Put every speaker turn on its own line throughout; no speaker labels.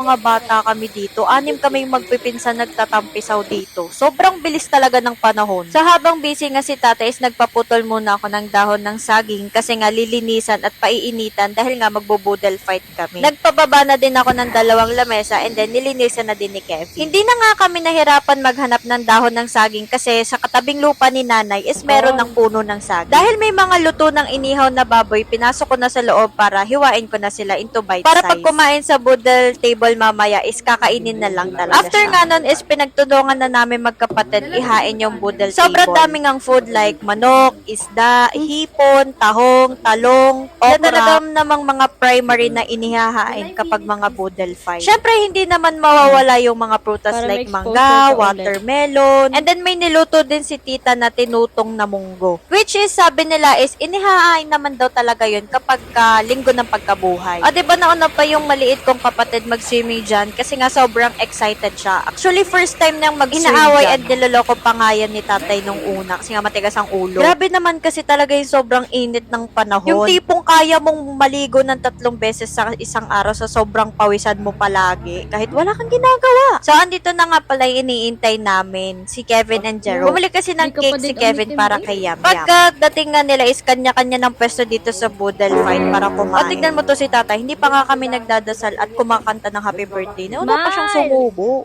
mga bata kami dito, 6 kaming magpipinsan nagtatampisaw dito. Sobrang bilis talaga ng panahon. Sa habang busy nga si Tata is nagpaputol muna ako ng dahon ng saging kasi nga lilinisan at paiinitan dahil nga magbubudel fight kami. Nagpababa na din ako ng 2 lamesa and then nilinisan na din ni Kevin. Hindi na nga kami nahirapan maghanap ng dahon ng saging kasi sa katabing lupa ni nanay is meron ng puno ng saging. Dahil may mga luto ng inihaw na baboy, pinasok ko na sa loob para hiwain ko na sila into bite size. Para pag kumain sa budel table mamaya is kakainin na lang talaga. After nga nun is pinagtulungan na namin magkapatid ihain yung budel table. Sobrang daming ang food like manok, isda, hipon, tahong, talong, okra. Na talagang namang mga primary na inihahain kapag mga budel fight. Syempre hindi naman mawawala yung mga prutas
Para
like
may exposure
mangga,
ka ulit.
watermelon, and then may niluto din si tita na tinutong na munggo. Which is sabi nila is inihahain naman daw talaga yun kapag linggo ng pagkabuhay. O diba nauna pa yung maliit kong kapatid mag-swimming dyan kasi nga sobrang excited siya. Actually, first time niyang mag-swim inaaway at niloloko pa nga yan ni tatay nung una kasi nga matigas ang ulo. Grabe naman kasi talaga yung sobrang init ng panahon. Yung tipong kaya mong maligo ng 3 beses sa isang araw sa sobrang pawisan mo palagi kahit wala kang ginagawa. So, andito na nga pala yung iniintay namin, si Kevin and Jerome. Bumili kasi ng
Hindi ka
cake
pa
si
din
Kevin
umitim
para
eh.
kay Yam Yam. Pagkadating nga nila is kanya-kanya ng pwesto dito sa Budel Fight para kumain. O, tignan mo to si tata, hindi pa nga kami nagdadasal at kumakanta ng happy birthday. Nauna pa siyang sumubo.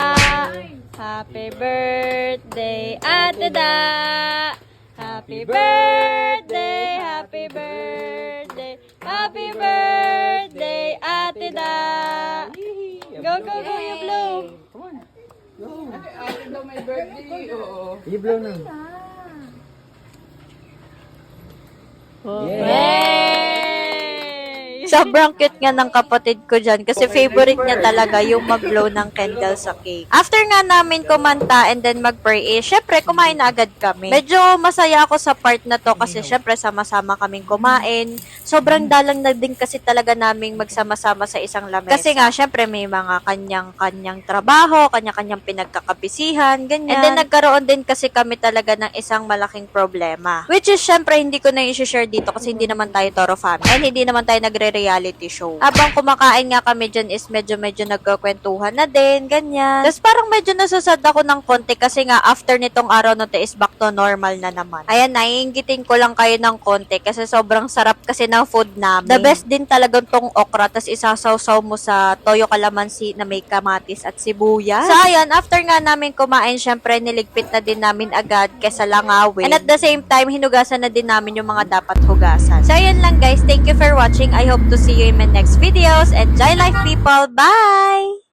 Happy birthday, Ate Da! Happy birthday, happy birthday, happy birthday, Ate Da! Go, go, go, you blow!
Ate daw may birthday, oo.
I-blow na.
Yay!
Sobrang cute nga ng kapatid ko dyan kasi favorite niya talaga yung mag-blow ng candle sa cake. After nga namin kumanta and then mag-pray, syempre kumain na agad kami. Medyo masaya ako sa part na to kasi syempre sama-sama kaming kumain. Sobrang dalang na din kasi talaga naming magsama-sama sa isang lamesa. Kasi nga syempre may mga kanyang-kanyang trabaho, kanya-kanyang pinagkakabisihan, ganyan. And then nagkaroon din kasi kami talaga ng isang malaking problema. Which is syempre hindi ko na i-share dito kasi hindi naman tayo Toro family. And hindi naman tayo nagre-reality show. Habang kumakain nga kami dyan is medyo nagkakwentuhan na din, ganyan. Tapos parang medyo nasasad ako ng konti kasi nga after nitong araw na to is back to normal na naman. Ayan, naiingitin ko lang kayo ng konti kasi sobrang sarap kasi ng food namin. The best din talagang tong okra tapos isasawsaw mo sa toyo kalamansi na may kamatis at sibuyas. So ayan, after nga namin kumain, syempre niligpit na din namin agad kesa langawin. And at the same time, hinugasan na din namin yung mga dapat hugasan. So ayan lang guys, thank you for watching. I hope to see you in my next videos. Enjoy life people! Bye!